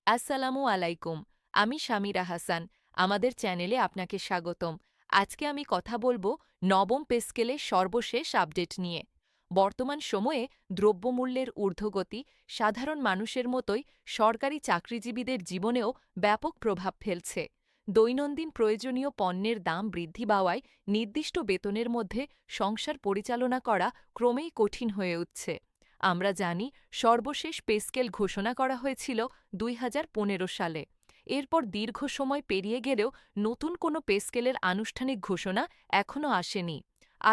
আসসালামু আলাইকুম। আমি শামিরা হাসান। আমাদের চ্যানেলে আপনাকে স্বাগতম। আজকে আমি কথা বলবো নবম পে স্কেলের সর্বশেষ আপডেট নিয়ে। বর্তমান সময়ে দ্রব্যমূল্যের ঊর্ধ্বগতি সাধারণ মানুষের মতোই সরকারি চাকরিজীবীদের জীবনেও ব্যাপক প্রভাব ফেলছে। দৈনন্দিন প্রয়োজনীয় পণ্যের দাম বৃদ্ধি পাওয়ায় নির্দিষ্ট বেতনের মধ্যে সংসার পরিচালনা করা ক্রমেই কঠিন হয়ে উঠছে। আমরা জানি সর্বশেষ পে স্কেল ঘোষণা করা হয়েছিল ২০১৫ সালে। এরপর দীর্ঘ সময় পেরিয়ে গেলেও নতুন কোনো পে স্কেলের আনুষ্ঠানিক ঘোষণা এখনও আসেনি।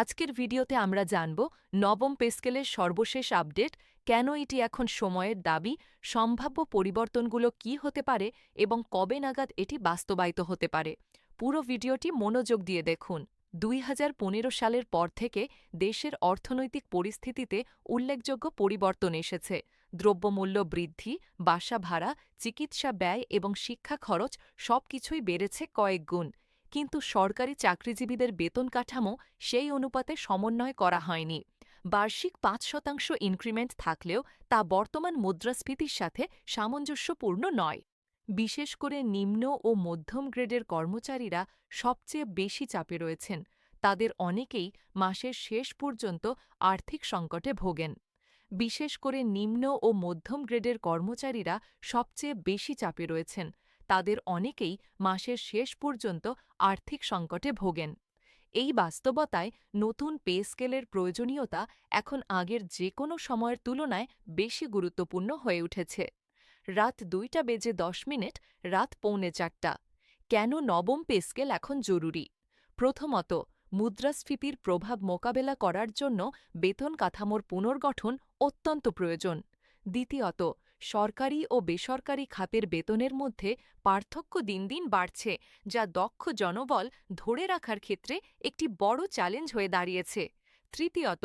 আজকের ভিডিওতে আমরা জানব নবম পে স্কেলের সর্বশেষ আপডেট, কেন এটি এখন সময়ের দাবি, সম্ভাব্য পরিবর্তনগুলো কী হতে পারে এবং কবে নাগাদ এটি বাস্তবায়িত হতে পারে। পুরো ভিডিওটি মনোযোগ দিয়ে দেখুন। ২০১৫ সালের পর থেকে দেশের অর্থনৈতিক পরিস্থিতিতে উল্লেখযোগ্য পরিবর্তন এসেছে। দ্রব্যমূল্য বৃদ্ধি, বাসা ভাড়া, চিকিৎসা ব্যয় এবং শিক্ষা খরচ সবকিছুই বেড়েছে কয়েক গুণ। কিন্তু সরকারি চাকরিজীবীদের বেতন কাঠামো সেই অনুপাতে সমন্বয় করা হয়নি। বার্ষিক ৫% ইনক্রিমেন্ট থাকলেও তা বর্তমান মুদ্রাস্ফীতির সাথে সামঞ্জস্যপূর্ণ নয়। বিশেষ করে নিম্ন ও মধ্যম গ্রেডের কর্মচারীরা সবচেয়ে বেশি চাপে রয়েছেন। তাদের অনেকেই মাসের শেষ পর্যন্ত আর্থিক সংকটে ভোগেন। বিশেষ করে নিম্ন ও মধ্যম গ্রেডের কর্মচারীরা সবচেয়ে বেশি চাপে রয়েছেন। তাদের অনেকেই মাসের শেষ পর্যন্ত আর্থিক সংকটে ভোগেন। এই বাস্তবতায় নতুন পে স্কেলের প্রয়োজনীয়তা এখন আগের যে কোনো সময়ের তুলনায় বেশি গুরুত্বপূর্ণ হয়ে উঠেছে। রাত ২টা বেজে ১০ মিনিট, রাত ৩:৪। কেন নবম পে স্কেল এখন জরুরি? প্রথমত, মুদ্রাস্ফীতির প্রভাব মোকাবেলা করার জন্য বেতন কাঠামোর পুনর্গঠন অত্যন্ত প্রয়োজন। দ্বিতীয়ত, সরকারি ও বেসরকারি খাতের বেতনের মধ্যে পার্থক্য দিন দিন বাড়ছে, যা দক্ষ জনবল ধরে রাখার ক্ষেত্রে একটি বড় চ্যালেঞ্জ হয়ে দাঁড়িয়েছে। তৃতীয়ত,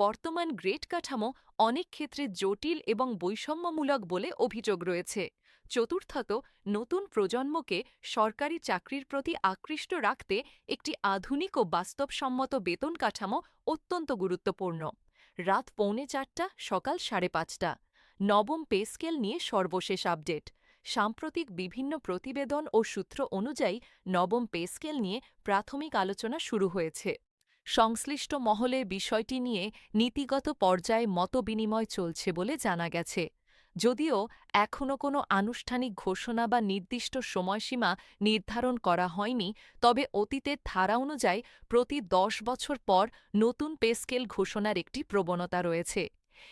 বর্তমান গ্রেড কাঠামো অনেক ক্ষেত্রে জটিল এবং বৈষম্যমূলক বলে অভিযোগ রয়েছে। চতুর্থত, নতুন প্রজন্মকে সরকারি চাকরির প্রতি আকৃষ্ট রাখতে একটি আধুনিক ও বাস্তবসম্মত বেতন কাঠামো অত্যন্ত গুরুত্বপূর্ণ। রাত ৩:৪, সকাল ৫:৩০। নবম পে স্কেল নিয়ে সর্বশেষ আপডেট। সাম্প্রতিক বিভিন্ন প্রতিবেদন ও সূত্র অনুযায়ী নবম পে স্কেল নিয়ে প্রাথমিক আলোচনা শুরু হয়েছে। সংশ্লিষ্ট মহলে বিষয়টি নিয়ে নীতিগত পর্যায়ে মতবিনিময় চলছে বলে জানা গেছে। যদিও এখনও কোনো আনুষ্ঠানিক ঘোষণা বা নির্দিষ্ট সময়সীমা নির্ধারণ করা হয়নি, তবে অতীতের ধারা অনুযায়ী প্রতি ১০ বছর পর নতুন পে স্কেল ঘোষণার একটি প্রবণতা রয়েছে।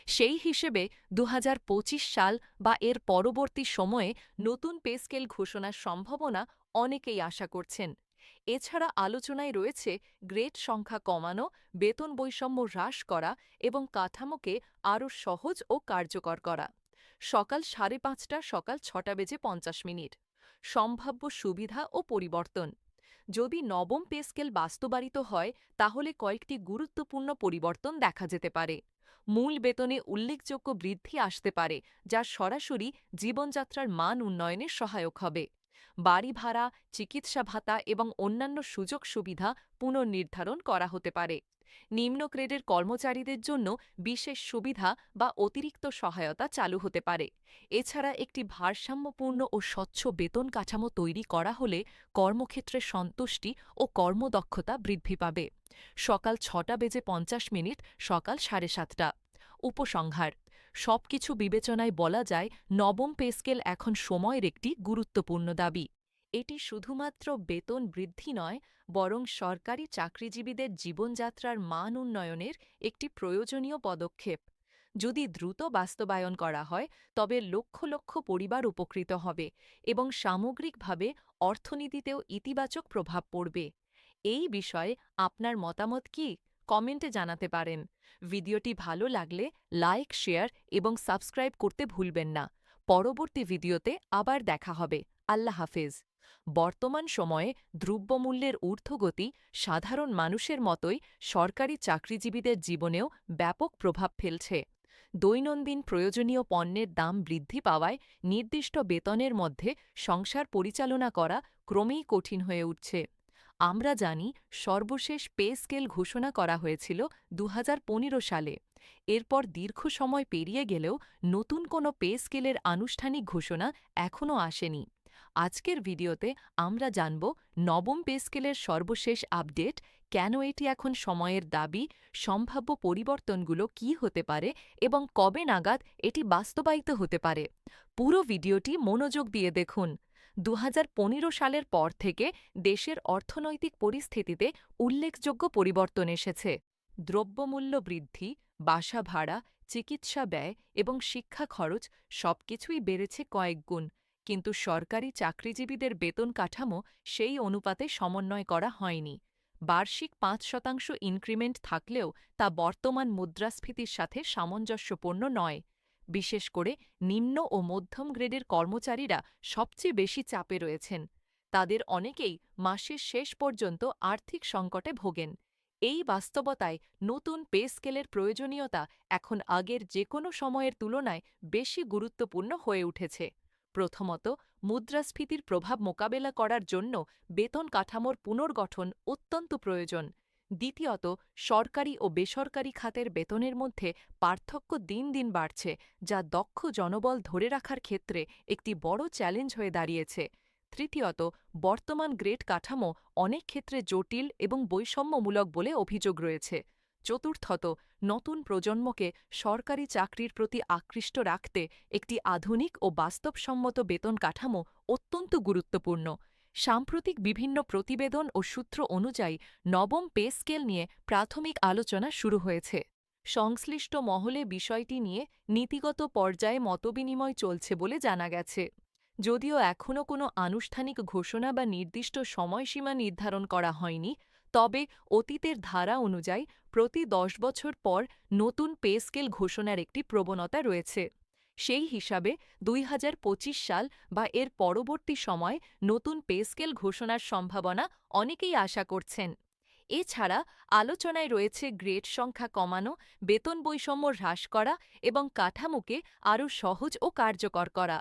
সেই হিসেবে ২০২৫ সাল বা এর পরবর্তী সময়ে নতুন পে স্কেল ঘোষণার সম্ভাবনা অনেকেই আশা করছেন। এছাড়া আলোচনায় রয়েছে গ্রেড সংখ্যা কমানো, বেতন বৈষম্য হ্রাস করা এবং কাঠামোকে আরও সহজ ও কার্যকর করা। সকাল ৫:৩০, সকাল ৬টা বেজে ৫০ মিনিট। সম্ভাব্য সুবিধা ও পরিবর্তন। যদি নবম পে স্কেল বাস্তবায়িত হয়, তাহলে কয়েকটি গুরুত্বপূর্ণ পরিবর্তন দেখা যেতে পারে। মূল বেতনে উল্লেখযোগ্য বৃদ্ধি আসতে পারে, যা সরাসরি জীবনযাত্রার মান উন্নয়নে সহায়ক হবে। বাড়ি ভাড়া, চিকিৎসা ভাতা এবং অন্যান্য সুযোগ সুবিধা পুনর্নির্ধারণ করা হতে পারে। নিম্ন গ্রেডের কর্মচারীদের জন্য বিশেষ সুবিধা বা অতিরিক্ত সহায়তা চালু হতে পারে। এছাড়া একটি ভারসাম্যপূর্ণ ও স্বচ্ছ বেতন কাঠামো তৈরি করা হলে কর্মক্ষেত্রে সন্তুষ্টি ও কর্মদক্ষতা বৃদ্ধি পাবে। সকাল ৬টা বেজে ৫০ মিনিট, সকাল ৭:৩০। উপসংহার: সবকিছু বিবেচনায় বলা যায়, নবম পে স্কেল এখন সময়ের একটি গুরুত্বপূর্ণ দাবি। এটি শুধুমাত্র বেতন বৃদ্ধি নয়, বরং সরকারি চাকরিজীবীদের জীবনযাত্রার মান উন্নয়নের একটি প্রয়োজনীয় পদক্ষেপ। যদি দ্রুত বাস্তবায়ন করা হয়, তবে লক্ষ লক্ষ পরিবার উপকৃত হবে এবং সামগ্রিকভাবে অর্থনীতিতেও ইতিবাচক প্রভাব পড়বে। এই বিষয়ে আপনার মতামত কি? কমেন্টে জানাতে পারেন। ভিডিওটি ভালো লাগলে লাইক, শেয়ার এবং সাবস্ক্রাইব করতে ভুলবেন না। পরবর্তী ভিডিওতে আবার দেখা হবে। আল্লাহ হাফেজ। বর্তমান সময়ে দ্রব্যমূল্যের ঊর্ধ্বগতি সাধারণ মানুষের মতোই সরকারি চাকরিজীবীদের জীবনেও ব্যাপক প্রভাব ফেলছে। দৈনন্দিন প্রয়োজনীয় পণ্যের দাম বৃদ্ধি পাওয়ায় নির্দিষ্ট বেতনের মধ্যে সংসার পরিচালনা করা ক্রমেই কঠিন হয়ে উঠছে। আমরা জানি সর্বশেষ পে স্কেল ঘোষণা করা হয়েছিল ২০১৫ সালে। এরপর দীর্ঘ সময় পেরিয়ে গেলেও নতুন কোনো পে স্কেলের আনুষ্ঠানিক ঘোষণা এখনও আসেনি। আজকের ভিডিওতে আমরা জানব নবম পে স্কেলের সর্বশেষ আপডেট, কেন এটি এখন সময়ের দাবি, সম্ভাব্য পরিবর্তনগুলো কী হতে পারে এবং কবে নাগাদ এটি বাস্তবায়িত হতে পারে। পুরো ভিডিওটি মনোযোগ দিয়ে দেখুন। ২০১৫ সালের পর থেকে দেশের অর্থনৈতিক পরিস্থিতিতে উল্লেখযোগ্য পরিবর্তন এসেছে। দ্রব্যমূল্য বৃদ্ধি, বাসা ভাড়া, চিকিৎসা ব্যয় এবং শিক্ষা খরচ সবকিছুই বেড়েছে কয়েক গুণ, কিন্তু সরকারি চাকরিজীবীদের বেতন কাঠামো সেই অনুপাতে সমন্বয় করা হয়নি। বার্ষিক ৫% ইনক্রিমেন্ট থাকলেও তা বর্তমান মুদ্রাস্ফীতির সাথে সামঞ্জস্যপূর্ণ নয়। বিশেষ করে নিম্ন ও মধ্যম গ্রেডের কর্মচারীরা সবচেয়ে বেশি চাপে রয়েছেন। তাদের অনেকেই মাসের শেষ পর্যন্ত আর্থিক সংকটে ভোগেন। এই বাস্তবতায় নতুন পে স্কেলের প্রয়োজনীয়তা এখন আগের যে কোনো সময়ের তুলনায় বেশি গুরুত্বপূর্ণ হয়ে উঠেছে। প্রথমত, মুদ্রাস্ফীতির প্রভাব মোকাবেলা করার জন্য বেতন কাঠামোর পুনর্গঠন অত্যন্ত প্রয়োজন। দ্বিতীয়ত, সরকারি ও বেসরকারি খাতের বেতনের মধ্যে পার্থক্য দিন দিন বাড়ছে, যা দক্ষ জনবল ধরে রাখার ক্ষেত্রে একটি বড় চ্যালেঞ্জ হয়ে দাঁড়িয়েছে। তৃতীয়ত, বর্তমান গ্রেড কাঠামো অনেক ক্ষেত্রে জটিল এবং বৈষম্যমূলক বলে অভিযোগ রয়েছে। চতুর্থত, নতুন প্রজন্মকে সরকারি চাকরির প্রতি আকৃষ্ট রাখতে একটি আধুনিক ও বাস্তবসম্মত বেতন কাঠামো অত্যন্ত গুরুত্বপূর্ণ। সাম্প্রতিক বিভিন্ন প্রতিবেদন ও সূত্র অনুযায়ী নবম পে স্কেল নিয়ে প্রাথমিক আলোচনা শুরু হয়েছে। সংশ্লিষ্ট মহলে বিষয়টি নিয়ে নীতিগত পর্যায়ে মতবিনিময় চলছে বলে জানা গেছে। যদিও এখনও কোনো আনুষ্ঠানিক ঘোষণা বা নির্দিষ্ট সময়সীমা নির্ধারণ করা হয়নি, তবে অতীতের ধারা অনুযায়ী প্রতি ১০ বছর পর নতুন পে স্কেল ঘোষণার একটি প্রবণতা রয়েছে। সেই হিসাবে ২০২৫ সাল বা এর পরবর্তী সময় নতুন পে স্কেল ঘোষণার সম্ভাবনা অনেকেই আশা করছেন। এছাড়া আলোচনায় রয়েছে গ্রেড সংখ্যা কমানো, বেতন বৈষম্য হ্রাস করা এবং কাঠামোকে আরও সহজ ও কার্যকর করা।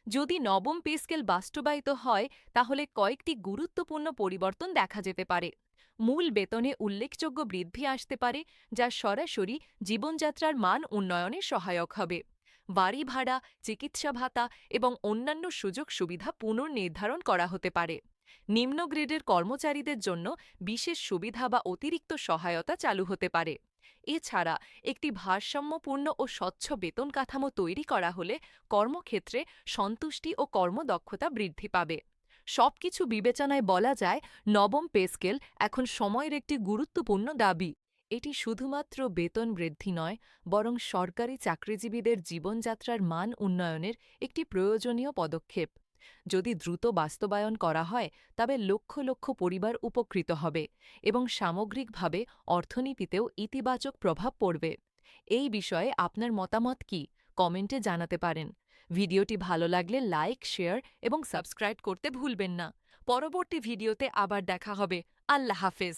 যদি নবম পে স্কেল বাস্তবায়িত হয়, তাহলে কয়েকটি গুরুত্বপূর্ণ পরিবর্তন দেখা যেতে পারে। মূল বেতনে উল্লেখযোগ্য বৃদ্ধি আসতে পারে, যা সরাসরি জীবনযাত্রার মান উন্নয়নে সহায়ক হবে। বাড়ি ভাড়া, চিকিৎসা ভাতা এবং অন্যান্য সুযোগ সুবিধা পুনর্নির্ধারণ করা হতে পারে। নিম্ন গ্রেডের কর্মচারীদের জন্য বিশেষ সুবিধা বা অতিরিক্ত সহায়তা চালু হতে পারে। এছাড়া একটি ভারসাম্যপূর্ণ ও স্বচ্ছ বেতন কাঠামো তৈরি করা হলে কর্মক্ষেত্রে সন্তুষ্টি ও কর্মদক্ষতা বৃদ্ধি পাবে। সবকিছু বিবেচনায় বলা যায়, নবম পে স্কেল এখন সময়ের একটি গুরুত্বপূর্ণ দাবি। এটি শুধুমাত্র বেতন বৃদ্ধি নয়, বরং সরকারি চাকরিজীবীদের জীবনযাত্রার মান উন্নয়নের একটি প্রয়োজনীয় পদক্ষেপ। যদি দ্রুত বাস্তবায়ন করা হয়, তবে লক্ষ লক্ষ পরিবার উপকৃত হবে এবং সামগ্রিকভাবে অর্থনীতিতেও ইতিবাচক প্রভাব পড়বে। এই বিষয়ে আপনার মতামত কি, কমেন্টে জানাতে পারেন। ভিডিওটি ভালো লাগলে লাইক, শেয়ার এবং সাবস্ক্রাইব করতে ভুলবেন না। পরবর্তী ভিডিওতে আবার দেখা হবে। আল্লাহ হাফেজ।